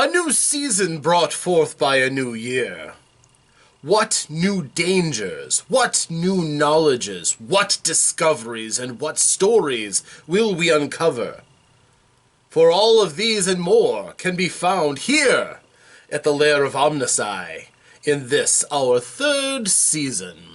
A new season brought forth by a new year. What new dangers, what new knowledges, what discoveries, and what stories will we uncover? For all of these and more can be found here at the lair of OmnusI in this, our third season.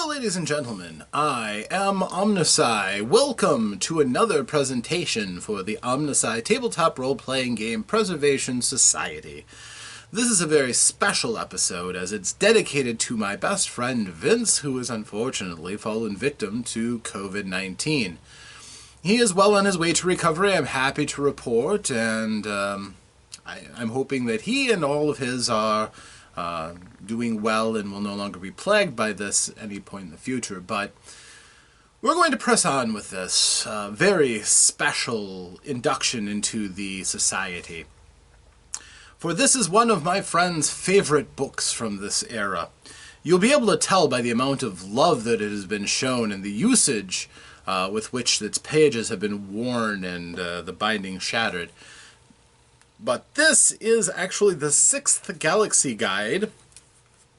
Ladies and gentlemen, I am OmnusI. Welcome to another presentation for the OmnusI Tabletop Role-Playing Game Preservation Society. This is a very special episode as it's dedicated to my best friend Vince, who has unfortunately fallen victim to COVID-19. He is well on his way to recovery, I'm happy to report, and I'm hoping that he and all of his are doing well and will no longer be plagued by this at any point in the future. But we're going to press on with this very special induction into the society. For this is one of my friend's favorite books from this era. You'll be able to tell by the amount of love that it has been shown and the usage with which its pages have been worn and the binding shattered. But this is actually the 6th Galaxy Guide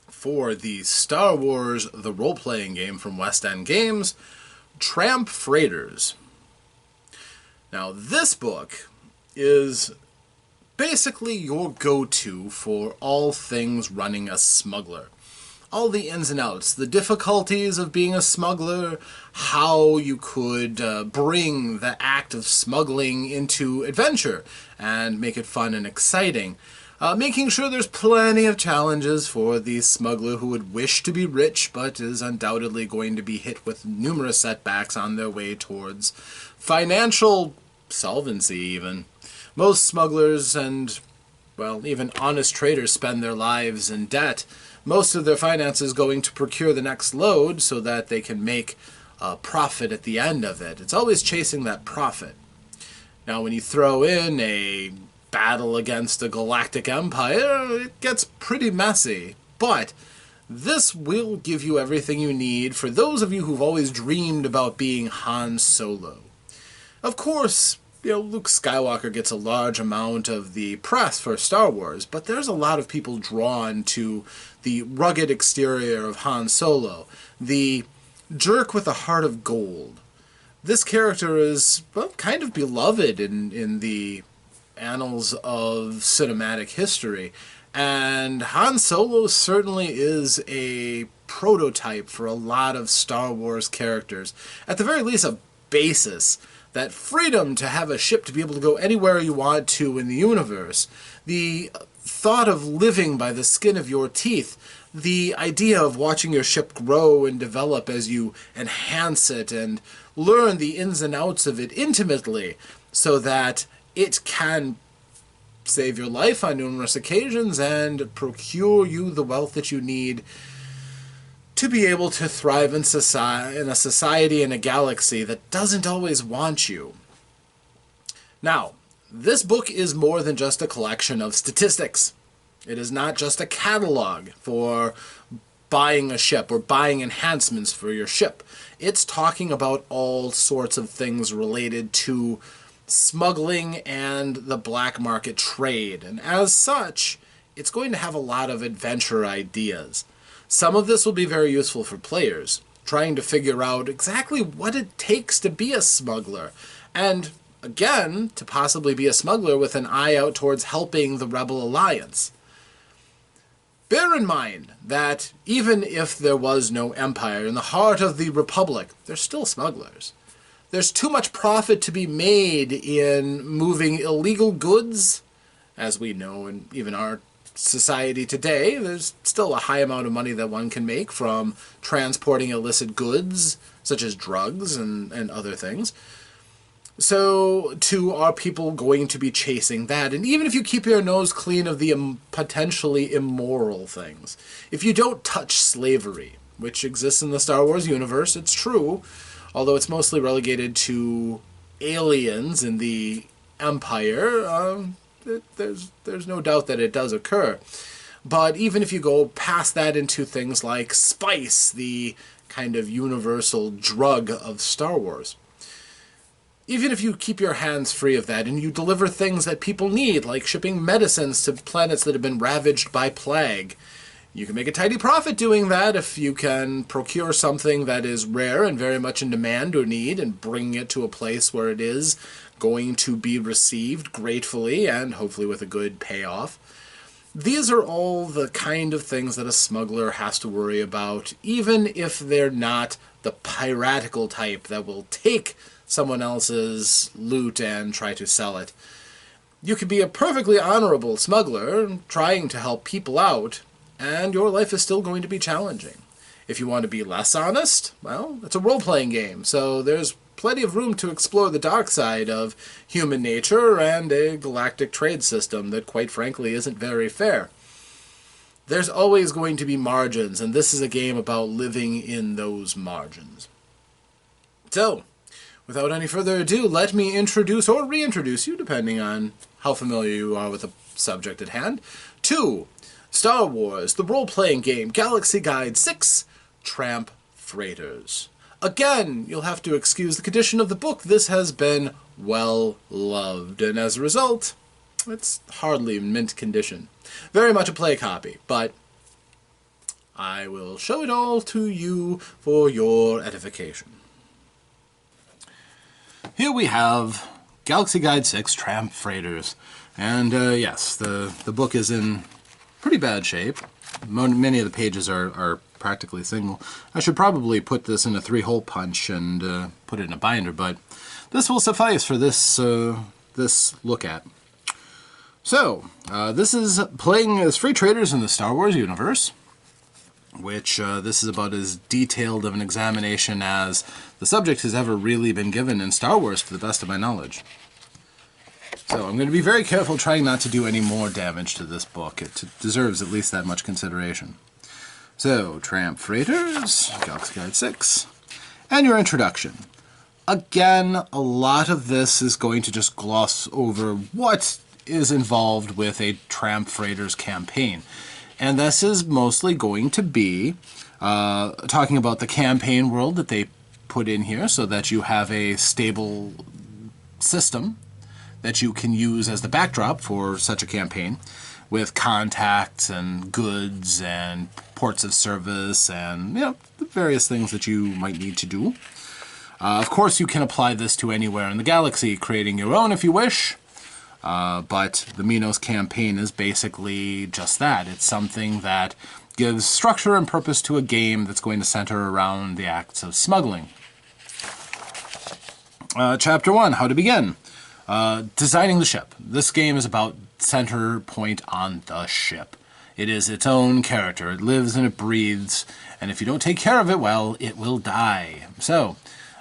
for the Star Wars The Role-Playing Game from West End Games, Tramp Freighters. Now this book is basically your go-to for all things running a smuggler. All the ins and outs, the difficulties of being a smuggler, how you could bring the act of smuggling into adventure and make it fun and exciting. Making sure there's plenty of challenges for the smuggler who would wish to be rich but is undoubtedly going to be hit with numerous setbacks on their way towards financial solvency even. Most smugglers and, well, even honest traders spend their lives in debt. Most of their finances going to procure the next load so that they can make a profit at the end of it. It's always chasing that profit. Now, when you throw in a battle against the Galactic Empire, it gets pretty messy. But this will give you everything you need for those of you who've always dreamed about being Han Solo. Of course, Luke Skywalker gets a large amount of the press for Star Wars, but there's a lot of people drawn to the rugged exterior of Han Solo, the jerk with a heart of gold. This character is, well, kind of beloved in the annals of cinematic history, and Han Solo certainly is a prototype for a lot of Star Wars characters. At the very least, a basis. That freedom to have a ship to be able to go anywhere you want to in the universe, the thought of living by the skin of your teeth, the idea of watching your ship grow and develop as you enhance it and learn the ins and outs of it intimately so that it can save your life on numerous occasions and procure you the wealth that you need to be able to thrive in a society in a galaxy that doesn't always want you. Now, this book is more than just a collection of statistics. It is not just a catalog for buying a ship or buying enhancements for your ship. It's talking about all sorts of things related to smuggling and the black market trade. And as such, it's going to have a lot of adventure ideas. Some of this will be very useful for players, trying to figure out exactly what it takes to be a smuggler, and, again, to possibly be a smuggler with an eye out towards helping the Rebel Alliance. Bear in mind that even if there was no empire in the heart of the Republic, there's still smugglers. There's too much profit to be made in moving illegal goods, as we know in even our society today. There's still a high amount of money that one can make from transporting illicit goods, such as drugs and other things. So, too, are people going to be chasing that? And even if you keep your nose clean of the potentially immoral things, if you don't touch slavery, which exists in the Star Wars universe, it's true, although it's mostly relegated to aliens in the Empire, there's no doubt that it does occur. But even if you go past that into things like spice, the kind of universal drug of Star Wars, even if you keep your hands free of that and you deliver things that people need, like shipping medicines to planets that have been ravaged by plague, you can make a tidy profit doing that if you can procure something that is rare and very much in demand or need and bring it to a place where it is going to be received gratefully and hopefully with a good payoff. These are all the kind of things that a smuggler has to worry about, even if they're not the piratical type that will take someone else's loot and try to sell it. You could be a perfectly honorable smuggler trying to help people out, and your life is still going to be challenging. If you want to be less honest, well, it's a role-playing game, so there's plenty of room to explore the dark side of human nature and a galactic trade system that, quite frankly, isn't very fair. There's always going to be margins, and this is a game about living in those margins. So, without any further ado, let me introduce or reintroduce you, depending on how familiar you are with the subject at hand, to Star Wars, the role-playing game, Galaxy Guide 6, Tramp Freighters. Again, you'll have to excuse the condition of the book. This has been well loved, and as a result, it's hardly in mint condition. Very much a play copy, but I will show it all to you for your edification. Here we have Galaxy Guide 6, Tramp Freighters. And yes, the book is in pretty bad shape. Many of the pages are practically single. I should probably put this in a 3-hole punch and put it in a binder, but this will suffice for this look at. So, this is playing as free traders in the Star Wars universe, which this is about as detailed of an examination as the subject has ever really been given in Star Wars, to the best of my knowledge. So I'm going to be very careful trying not to do any more damage to this book. It deserves at least that much consideration. So, Tramp Freighters, Galaxy Guide 6, and your introduction. Again, a lot of this is going to just gloss over what is involved with a Tramp Freighters campaign. And this is mostly going to be talking about the campaign world that they put in here so that you have a stable system that you can use as the backdrop for such a campaign, with contacts and goods and ports of service and, you know, the various things that you might need to do. Of course, you can apply this to anywhere in the galaxy, creating your own if you wish. But the Minos campaign is basically just that. It's something that gives structure and purpose to a game that's going to center around the acts of smuggling. Chapter 1, How to Begin. Designing the ship. This game is about center point on the ship. It is its own character. It lives and it breathes, and if you don't take care of it well, it will die. So,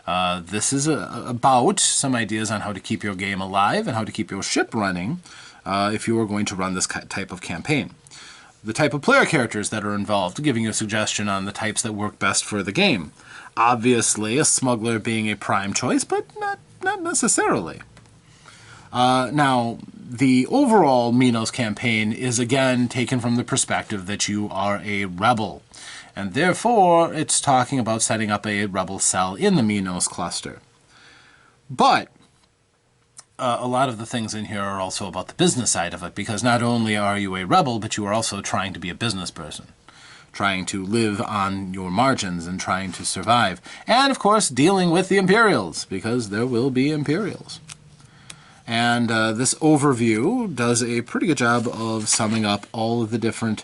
this is about some ideas on how to keep your game alive and how to keep your ship running if you are going to run this type of campaign. The type of player characters that are involved, giving you a suggestion on the types that work best for the game. Obviously, a smuggler being a prime choice, but not necessarily. Now, the overall Minos campaign is again taken from the perspective that you are a rebel. And therefore, it's talking about setting up a rebel cell in the Minos cluster. But a lot of the things in here are also about the business side of it, because not only are you a rebel, but you are also trying to be a business person, trying to live on your margins and trying to survive. And, of course, dealing with the Imperials, because there will be Imperials. And this overview does a pretty good job of summing up all of the different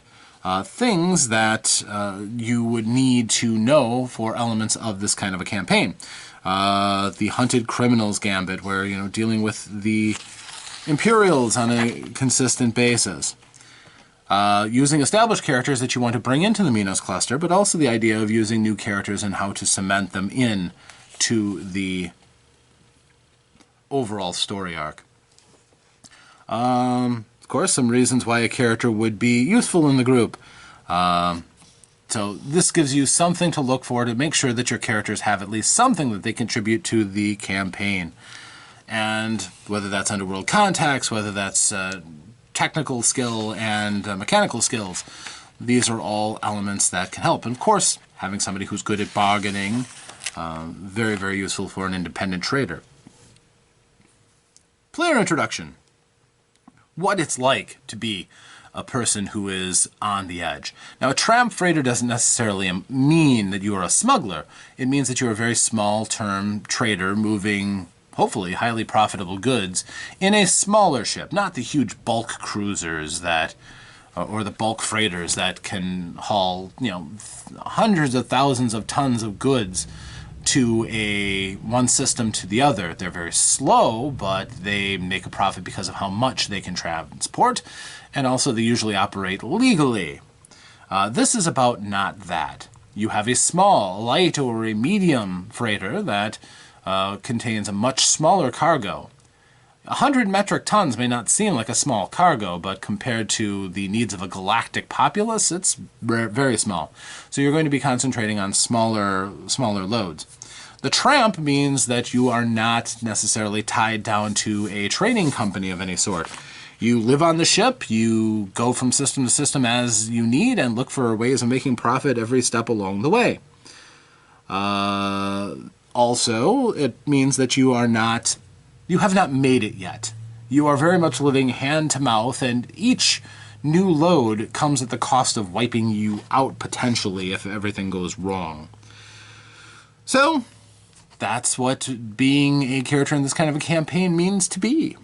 things that you would need to know for elements of this kind of a campaign. The hunted criminals gambit, where, you know, dealing with the Imperials on a consistent basis. Using established characters that you want to bring into the Minos cluster, but also the idea of using new characters and how to cement them in to the overall story arc. Of course, some reasons why a character would be useful in the group. So this gives you something to look for to make sure that your characters have at least something that they contribute to the campaign. And whether that's underworld contacts, whether that's technical skill and mechanical skills, these are all elements that can help. And of course, having somebody who's good at bargaining, very, very useful for an independent trader. Player introduction. What it's like to be a person who is on the edge. Now, a tramp freighter doesn't necessarily mean that you are a smuggler. It means that you're a very small-term trader moving, hopefully, highly profitable goods in a smaller ship, not the huge bulk cruisers that, or the bulk freighters that can haul, hundreds of thousands of tons of goods to one system to the other. They're very slow, but they make a profit because of how much they can transport, and also they usually operate legally. This is about not that. You have a small, light, or a medium freighter that contains a much smaller cargo. 100 metric tons may not seem like a small cargo, but compared to the needs of a galactic populace, it's very small. So you're going to be concentrating on smaller loads. The tramp means that you are not necessarily tied down to a trading company of any sort. You live on the ship, you go from system to system as you need, and look for ways of making profit every step along the way. Also, it means that you have not made it yet. You are very much living hand to mouth, and each new load comes at the cost of wiping you out potentially if everything goes wrong. So, that's what being a character in this kind of a campaign means to be.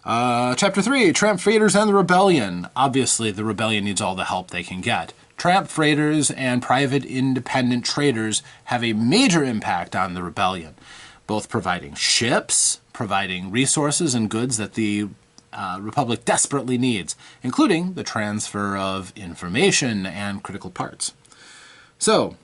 Chapter 3, Tramp Freighters and the Rebellion. Obviously, the Rebellion needs all the help they can get. Tramp freighters and private independent traders have a major impact on the Rebellion, both providing ships, providing resources and goods that the Republic desperately needs, including the transfer of information and critical parts. So,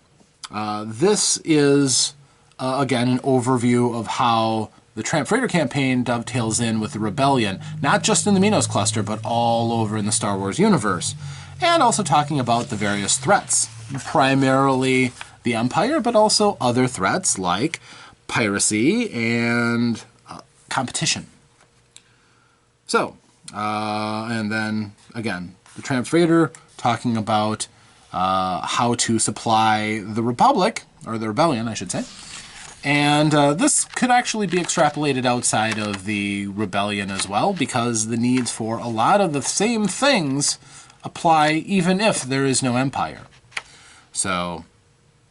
this is, again, an overview of how the Tramp Freighter campaign dovetails in with the Rebellion, not just in the Minos cluster, but all over in the Star Wars universe. And also talking about the various threats, primarily the Empire, but also other threats like piracy and competition. So, and then, again, the Tramp Freighter talking about how to supply the Republic, or the Rebellion, I should say. And this could actually be extrapolated outside of the Rebellion as well, because the needs for a lot of the same things apply even if there is no Empire. So,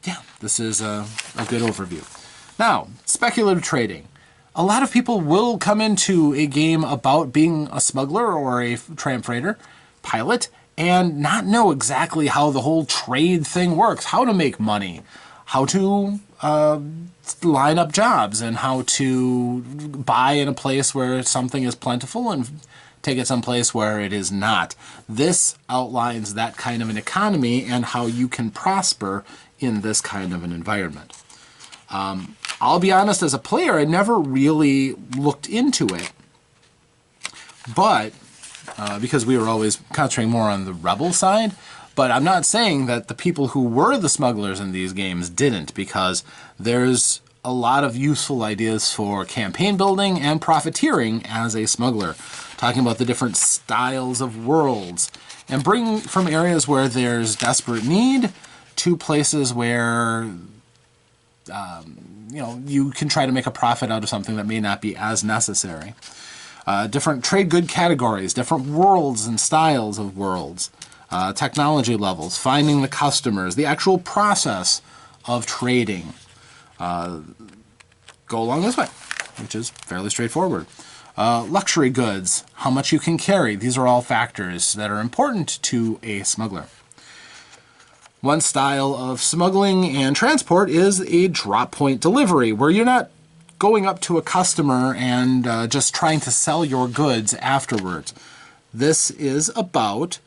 yeah, this is a good overview. Now, speculative trading. A lot of people will come into a game about being a smuggler or a tramp freighter pilot and not know exactly how the whole trade thing works, how to make money, how to line up jobs, and how to buy in a place where something is plentiful and take it someplace where it is not. This outlines that kind of an economy and how you can prosper in this kind of an environment. I'll be honest, as a player, I never really looked into it, but because we were always concentrating more on the rebel side. But I'm not saying that the people who were the smugglers in these games didn't, because there's a lot of useful ideas for campaign building and profiteering as a smuggler, talking about the different styles of worlds, and bring from areas where there's desperate need to places where you can try to make a profit out of something that may not be as necessary. Different trade good categories, different worlds and styles of worlds. Technology levels, finding the customers, the actual process of trading go along this way, which is fairly straightforward. Luxury goods, how much you can carry, these are all factors that are important to a smuggler. One style of smuggling and transport is a drop point delivery, where you're not going up to a customer and just trying to sell your goods afterwards. This is about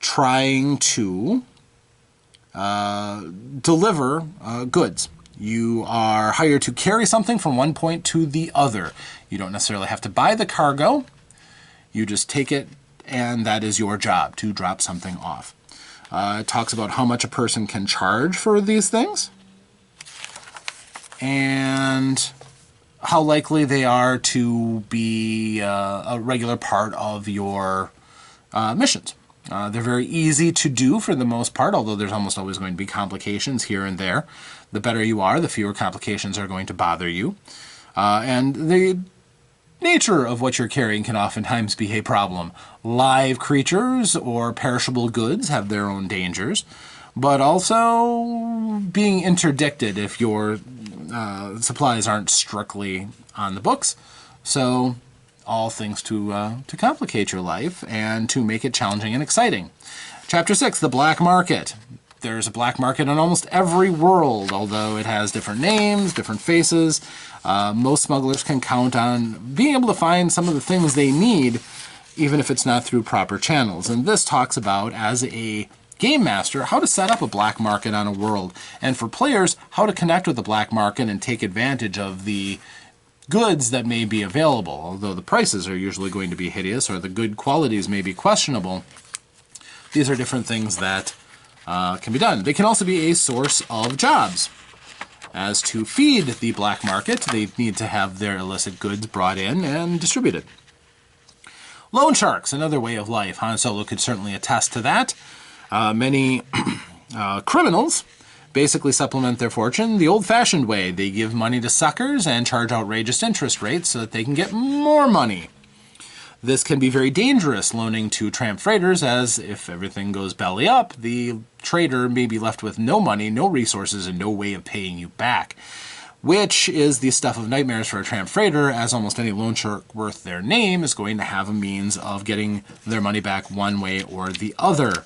trying to deliver goods. You are hired to carry something from one point to the other. You don't necessarily have to buy the cargo. You just take it, and that is your job, to drop something off. It talks about how much a person can charge for these things. And how likely they are to be a regular part of your missions. They're very easy to do for the most part, although there's almost always going to be complications here and there. The better you are, the fewer complications are going to bother you. And the nature of what you're carrying can oftentimes be a problem. Live creatures or perishable goods have their own dangers, but also being interdicted if your supplies aren't strictly on the books. So all things to complicate your life and to make it challenging and exciting. Chapter 6, the black market. There's a black market in almost every world, although it has different names, different faces. Most smugglers can count on being able to find some of the things they need, even if it's not through proper channels. And this talks about, as a game master, how to set up a black market on a world, and for players, how to connect with the black market and take advantage of the goods that may be available. Although the prices are usually going to be hideous or the good qualities may be questionable, these are different things that can be done. They can also be a source of jobs. As to feed the black market, they need to have their illicit goods brought in and distributed. Loan sharks, another way of life. Han Solo could certainly attest to that. Many criminals basically supplement their fortune the old-fashioned way. They give money to suckers and charge outrageous interest rates so that they can get more money. This can be very dangerous, loaning to tramp freighters, as if everything goes belly up, the trader may be left with no money, no resources, and no way of paying you back, which is the stuff of nightmares for a tramp freighter, as almost any loan shark worth their name is going to have a means of getting their money back one way or the other.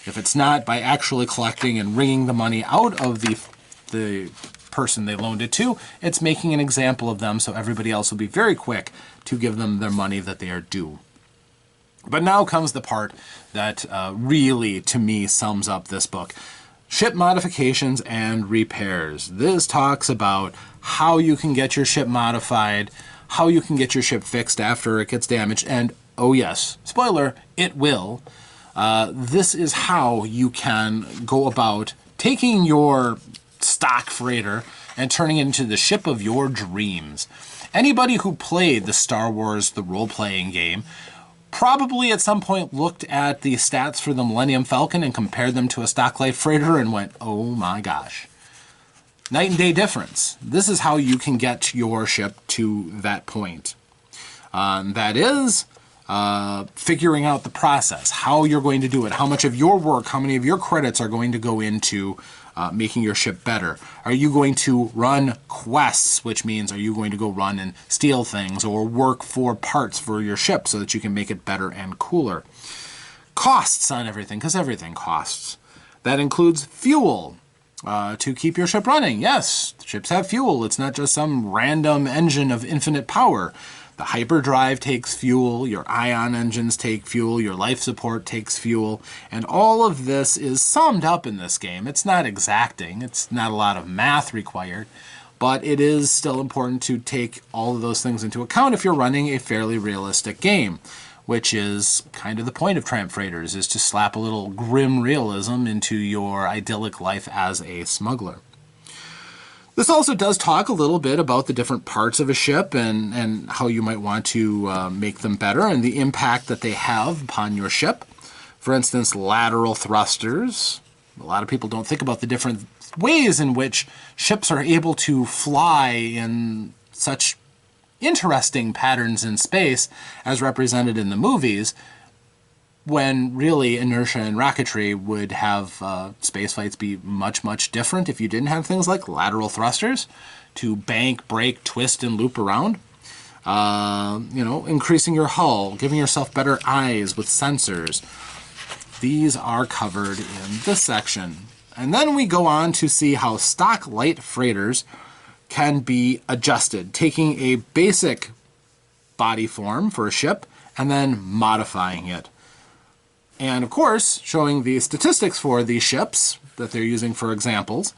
If it's not by actually collecting and wringing the money out of the person they loaned it to, it's making an example of them so everybody else will be very quick to give them their money that they are due. But now comes the part that really, to me, sums up this book. Ship modifications and repairs. This talks about how you can get your ship modified, how you can get your ship fixed after it gets damaged, and, oh yes, spoiler, it will. This is how you can go about taking your stock freighter and turning it into the ship of your dreams. Anybody who played the Star Wars, the role-playing game, probably at some point looked at the stats for the Millennium Falcon and compared them to a stock light freighter and went, oh my gosh. Night and day difference. This is how you can get your ship to that point. That is figuring out the process, how you're going to do it, how much of your work, how many of your credits are going to go into making your ship better. Are you going to run quests, which means are you going to go run and steal things or work for parts for your ship so that you can make it better and cooler? Costs on everything, because everything costs. That includes fuel to keep your ship running. Yes, ships have fuel. It's not just some random engine of infinite power. The hyperdrive takes fuel, your ion engines take fuel, your life support takes fuel, and all of this is summed up in this game. It's not exacting, it's not a lot of math required, but it is still important to take all of those things into account if you're running a fairly realistic game, which is kind of the point of Tramp Freighters, is to slap a little grim realism into your idyllic life as a smuggler. This also does talk a little bit about the different parts of a ship and how you might want to make them better and the impact that they have upon your ship. For instance, lateral thrusters. A lot of people don't think about the different ways in which ships are able to fly in such interesting patterns in space as represented in the movies, when really inertia and rocketry would have space flights be much, much different if you didn't have things like lateral thrusters to bank, brake, twist, and loop around. Increasing your hull, giving yourself better eyes with sensors. These are covered in this section. And then we go on to see how stock light freighters can be adjusted, taking a basic body form for a ship and then modifying it. And of course, showing the statistics for these ships that they're using for examples,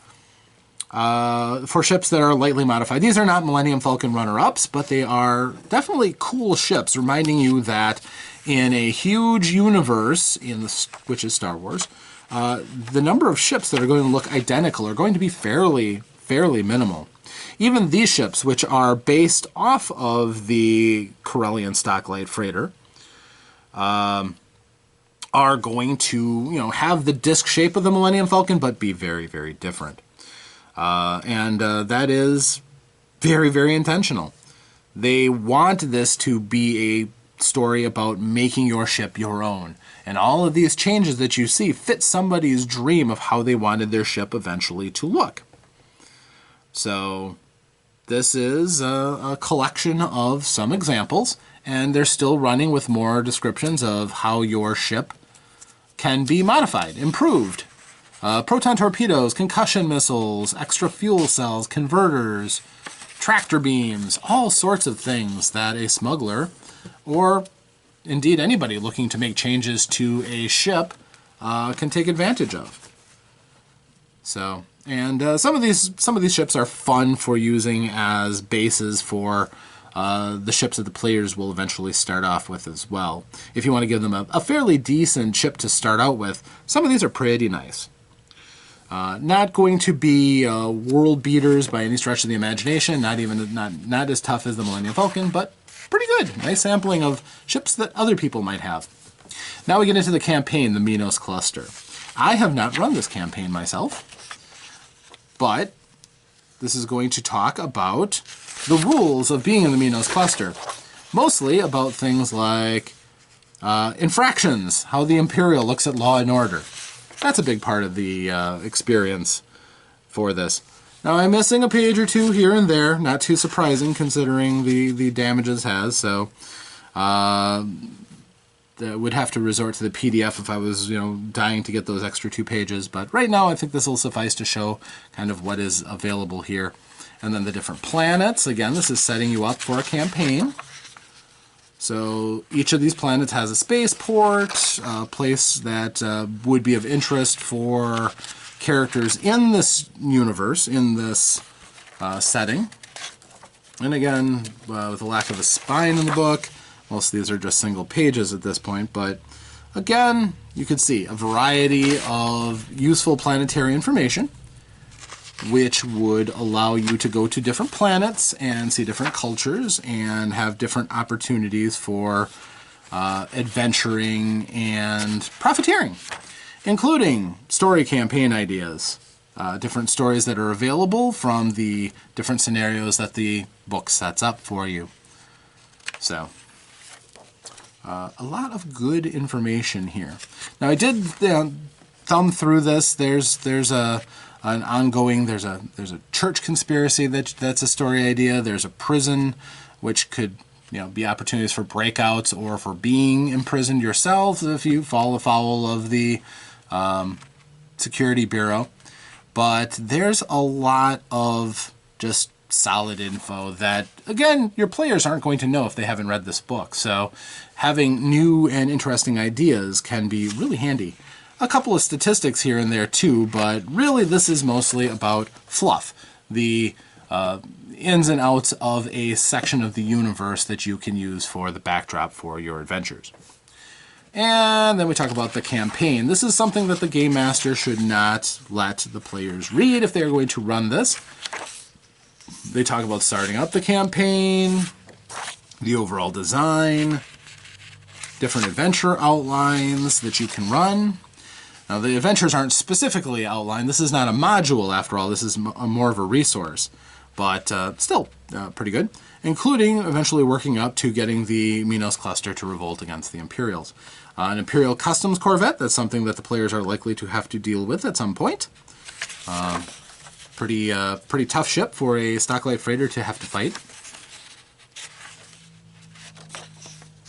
for ships that are lightly modified. These are not Millennium Falcon runner-ups, but they are definitely cool ships, reminding you that in a huge universe, which is Star Wars, the number of ships that are going to look identical are going to be fairly minimal. even these ships, which are based off of the Corellian Stocklight Freighter, are going to, have the disc shape of the Millennium Falcon, but be very, very different. And that is very, very intentional. They want this to be a story about making your ship your own. And all of these changes that you see fit somebody's dream of how they wanted their ship eventually to look. So this is a collection of some examples, and they're still running with more descriptions of how your ship can be modified, improved. Proton torpedoes, concussion missiles, extra fuel cells, converters, tractor beams, all sorts of things that a smuggler, or indeed anybody looking to make changes to a ship, can take advantage of. So, and some of these ships are fun for using as bases for the ships that the players will eventually start off with as well. If you want to give them a fairly decent ship to start out with, some of these are pretty nice. Not going to be world beaters by any stretch of the imagination, not as tough as the Millennium Falcon, but pretty good. Nice sampling of ships that other people might have. Now we get into the campaign, the Minos Cluster. I have not run this campaign myself, but this is going to talk about the rules of being in the Minos Cluster. Mostly about things like infractions, how the Imperial looks at law and order. That's a big part of the experience for this. Now, I'm missing a page or two here and there, not too surprising considering the damages has, so would have to resort to the PDF if I was, dying to get those extra 2 pages. But right now, I think this will suffice to show kind of what is available here. And then the different planets. Again, this is setting you up for a campaign. So each of these planets has a spaceport, a place that would be of interest for characters in this universe, in this setting. And again, with a lack of a spine in the book, most of these are just single pages at this point, but again, you can see a variety of useful planetary information, which would allow you to go to different planets and see different cultures and have different opportunities for adventuring and profiteering, including story campaign ideas, different stories that are available from the different scenarios that the book sets up for you. So, a lot of good information here. Now, I did thumb through this. There's an ongoing, there's a church conspiracy that's a story idea. There's a prison, which could be opportunities for breakouts or for being imprisoned yourself if you fall afoul of the security bureau. But there's a lot of just solid info that, again, your players aren't going to know if they haven't read this book. So having new and interesting ideas can be really handy. A couple of statistics here and there too, but really this is mostly about fluff, the ins and outs of a section of the universe that you can use for the backdrop for your adventures. And then we talk about the campaign. This is something that the Game Master should not let the players read if they're going to run this. They talk about starting up the campaign, the overall design, different adventure outlines that you can run. Now, the adventures aren't specifically outlined. This is not a module, after all. This is more of a resource, but still pretty good, including eventually working up to getting the Minos Cluster to revolt against the Imperials. An Imperial Customs Corvette, that's something that the players are likely to have to deal with at some point. Pretty tough ship for a Stocklight Freighter to have to fight.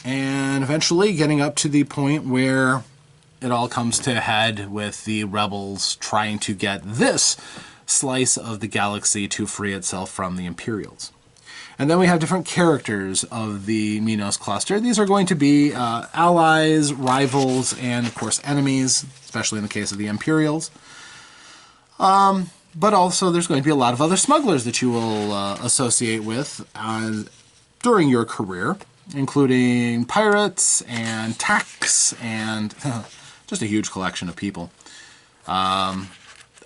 And eventually getting up to the point where it all comes to a head with the rebels trying to get this slice of the galaxy to free itself from the Imperials. And then we have different characters of the Minos Cluster. These are going to be allies, rivals, and of course enemies, especially in the case of the Imperials. But also there's going to be a lot of other smugglers that you will associate with during your career, including pirates and tax and just a huge collection of people.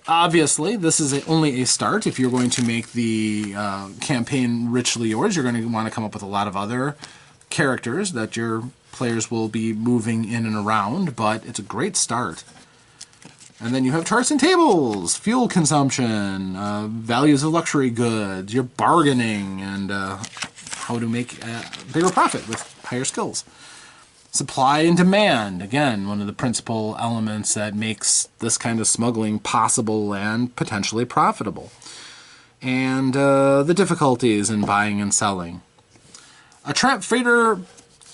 Obviously, this is only a start. If you're going to make the campaign richly yours, you're going to want to come up with a lot of other characters that your players will be moving in and around, but it's a great start. And then you have charts and tables, fuel consumption, values of luxury goods, your bargaining, and how to make a bigger profit with higher skills. Supply and demand, again, one of the principal elements that makes this kind of smuggling possible and potentially profitable. And the difficulties in buying and selling. A Tramp freighter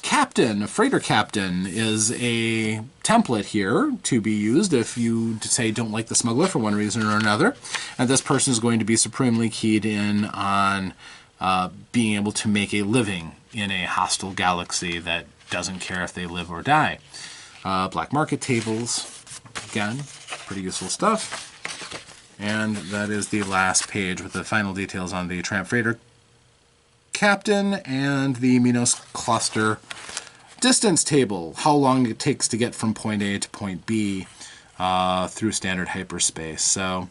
captain, is a template here to be used if you, say, don't like the smuggler for one reason or another. And this person is going to be supremely keyed in on being able to make a living in a hostile galaxy that doesn't care if they live or die. Black market tables, again, pretty useful stuff. And that is the last page with the final details on the Tramp freighter captain and the Minos cluster distance table, how long it takes to get from point A to point B through standard hyperspace. So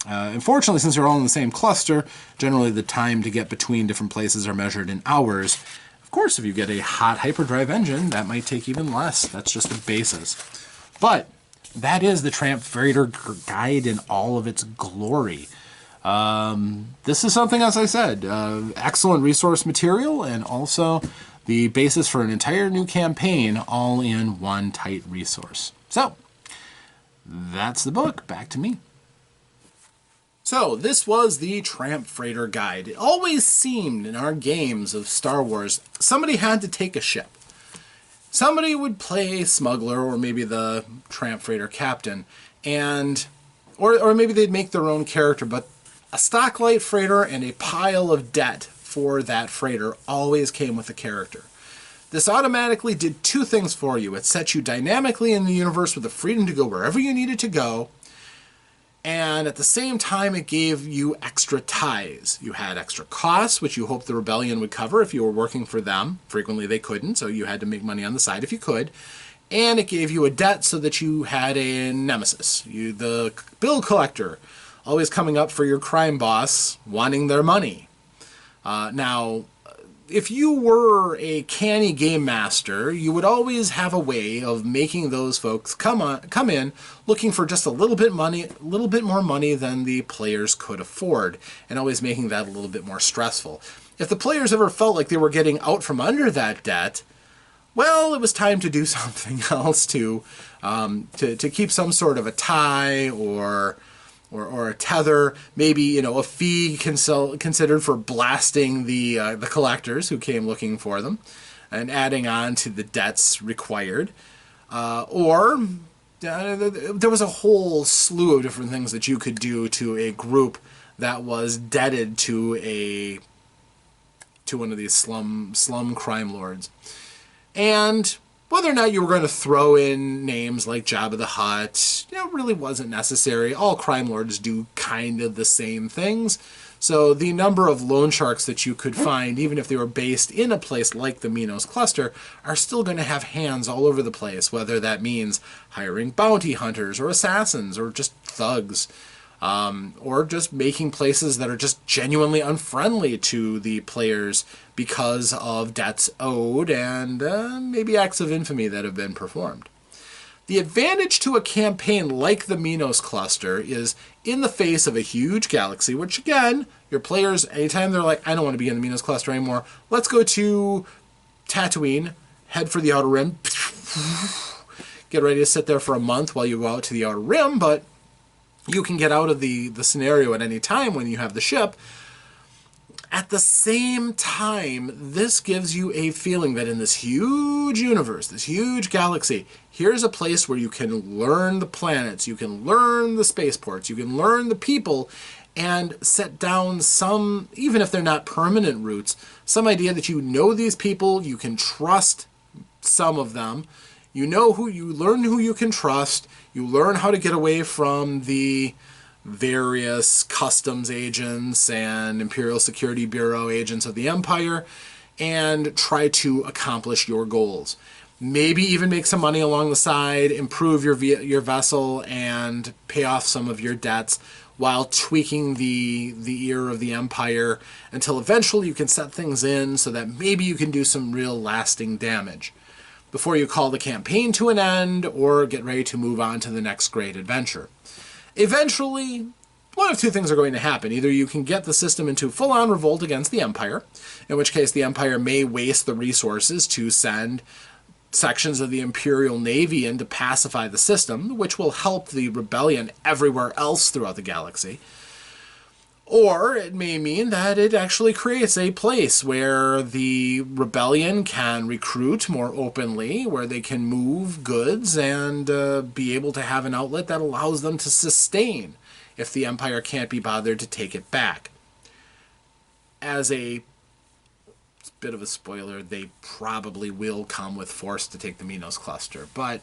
unfortunately, since they're all in the same cluster, generally the time to get between different places are measured in hours. Of course, if you get a hot hyperdrive engine, that might take even less. That's just the basis. But that is the Tramp Freighter Guide in all of its glory. This is something, as I said, excellent resource material, and also the basis for an entire new campaign all in one tight resource. So, that's the book. Back to me. So, this was the Tramp Freighter Guide. It always seemed in our games of Star Wars, somebody had to take a ship. Somebody would play smuggler, or maybe the Tramp Freighter captain, and or maybe they'd make their own character, but a stocklight freighter and a pile of debt for that freighter always came with a character. This automatically did two things for you. It set you dynamically in the universe with the freedom to go wherever you needed to go, and at the same time it gave you extra ties. You had extra costs, which you hoped the rebellion would cover if you were working for them. Frequently they couldn't, so you had to make money on the side if you could. And it gave you a debt so that you had a nemesis. The bill collector, always coming up for your crime boss, wanting their money. Now, if you were a canny game master, you would always have a way of making those folks come in looking for just a little bit more money than the players could afford, and always making that a little bit more stressful. If the players ever felt like they were getting out from under that debt, well, it was time to do something else to keep some sort of a tie or a tether, maybe a fee considered for blasting the collectors who came looking for them, and adding on to the debts required, or there was a whole slew of different things that you could do to a group that was indebted to one of these slum crime lords, and whether or not you were going to throw in names like Jabba the Hutt, really wasn't necessary. All crime lords do kind of the same things. So the number of loan sharks that you could find, even if they were based in a place like the Minos cluster, are still going to have hands all over the place, whether that means hiring bounty hunters or assassins or just thugs, or just making places that are just genuinely unfriendly to the players because of debts owed and maybe acts of infamy that have been performed. The advantage to a campaign like the Minos cluster is in the face of a huge galaxy, which again, your players, anytime they're like, I don't want to be in the Minos cluster anymore, let's go to Tatooine, head for the Outer Rim, get ready to sit there for a month while you go out to the Outer Rim, but you can get out of the scenario at any time when you have the ship. At the same time, this gives you a feeling that in this huge universe, this huge galaxy, here's a place where you can learn the planets, you can learn the spaceports, you can learn the people, and set down some, even if they're not permanent routes, some idea that you know these people, you can trust some of them, you learn who you can trust, you learn how to get away from the various customs agents and Imperial Security Bureau agents of the Empire, and try to accomplish your goals. maybe even make some money along the side, improve your vessel, and pay off some of your debts while tweaking the ear of the Empire until eventually you can set things in so that maybe you can do some real lasting damage before you call the campaign to an end or get ready to move on to the next great adventure. Eventually, one of two things are going to happen. Either you can get the system into full-on revolt against the Empire, in which case the Empire may waste the resources to send sections of the Imperial Navy in to pacify the system, which will help the rebellion everywhere else throughout the galaxy. Or it may mean that it actually creates a place where the rebellion can recruit more openly, where they can move goods and be able to have an outlet that allows them to sustain if the Empire can't be bothered to take it back. As a bit of a spoiler, they probably will come with force to take the Minos cluster. But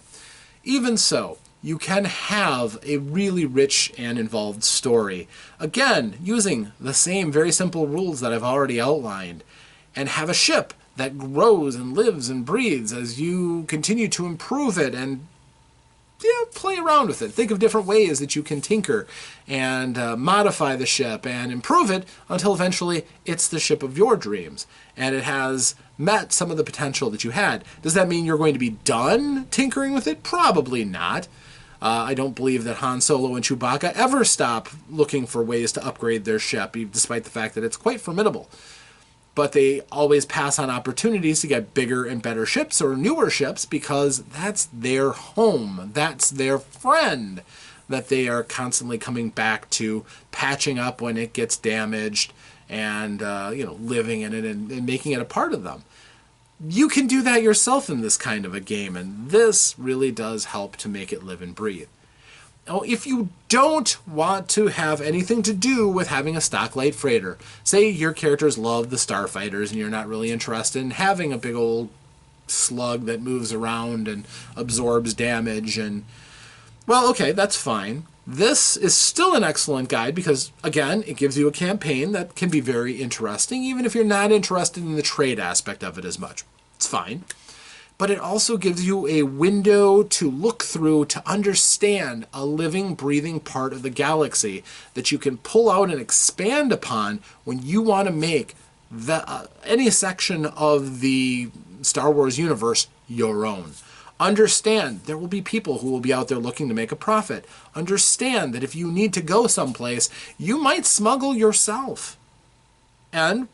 even so, you can have a really rich and involved story. Again, using the same very simple rules that I've already outlined, and have a ship that grows and lives and breathes as you continue to improve it and play around with it. Think of different ways that you can tinker and modify the ship and improve it until eventually it's the ship of your dreams. And it has met some of the potential that you had. Does that mean you're going to be done tinkering with it? Probably not. I don't believe that Han Solo and Chewbacca ever stop looking for ways to upgrade their ship, despite the fact that it's quite formidable. But they always pass on opportunities to get bigger and better ships or newer ships because that's their home. That's their friend that they are constantly coming back to, patching up when it gets damaged and living in it and making it a part of them. You can do that yourself in this kind of a game, and this really does help to make it live and breathe. Now, if you don't want to have anything to do with having a stock light freighter, say your characters love the starfighters and you're not really interested in having a big old slug that moves around and absorbs damage, and well, okay, that's fine. This is still an excellent guide because, again, it gives you a campaign that can be very interesting, even if you're not interested in the trade aspect of it as much. It's fine. But it also gives you a window to look through to understand a living, breathing part of the galaxy that you can pull out and expand upon when you want to make any section of the Star Wars universe your own. Understand there will be people who will be out there looking to make a profit. Understand that if you need to go someplace, you might smuggle yourself. And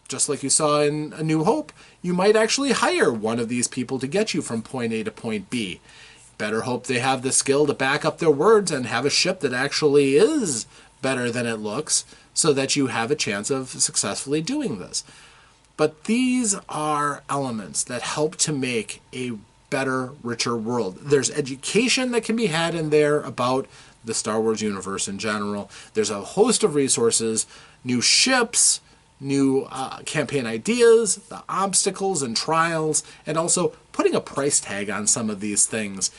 just like you saw in A New Hope, you might actually hire one of these people to get you from point A to point B. Better hope they have the skill to back up their words and have a ship that actually is better than it looks so that you have a chance of successfully doing this. But these are elements that help to make a better, richer world. There's education that can be had in there about the Star Wars universe in general. There's a host of resources, new ships, new campaign ideas, the obstacles and trials, and also putting a price tag on some of these things.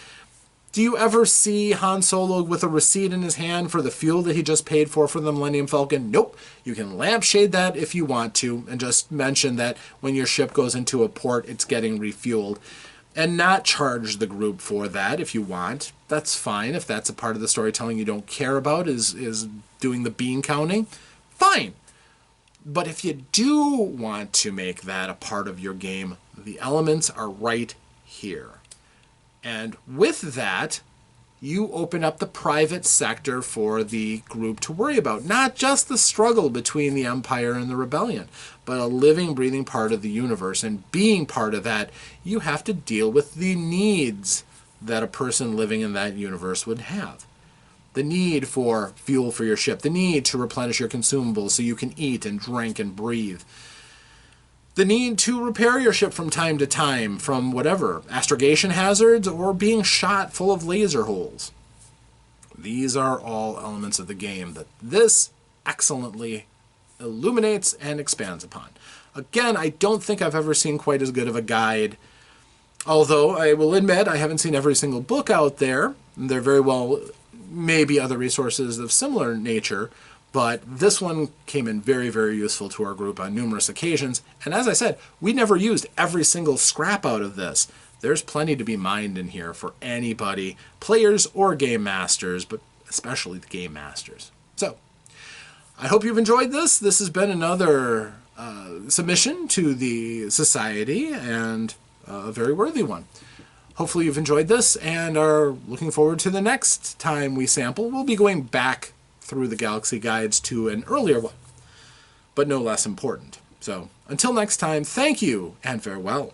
Do you ever see Han Solo with a receipt in his hand for the fuel that he just paid for the Millennium Falcon? Nope. You can lampshade that if you want to and just mention that when your ship goes into a port, it's getting refueled. And not charge the group for that if you want. That's fine. If that's a part of the storytelling you don't care about is doing the bean counting, fine. But if you do want to make that a part of your game, the elements are right here. And with that, you open up the private sector for the group to worry about. Not just the struggle between the Empire and the Rebellion, but a living, breathing part of the universe. And being part of that, you have to deal with the needs that a person living in that universe would have. The need for fuel for your ship, the need to replenish your consumables so you can eat and drink and breathe, the need to repair your ship from time to time from whatever, astrogation hazards or being shot full of laser holes. These are all elements of the game that this excellently illuminates and expands upon. Again, I don't think I've ever seen quite as good of a guide, although I will admit I haven't seen every single book out there. There very well may be other resources of similar nature, but this one came in very, very useful to our group on numerous occasions. And as I said, we never used every single scrap out of this, there's plenty to be mined in here for anybody, players or game masters, but especially the game masters. So, I hope you've enjoyed this. This has been another submission to the Society, and a very worthy one. Hopefully you've enjoyed this and are looking forward to the next time we sample. We'll be going back through the Galaxy Guides to an earlier one, but no less important. So, until next time, thank you and farewell.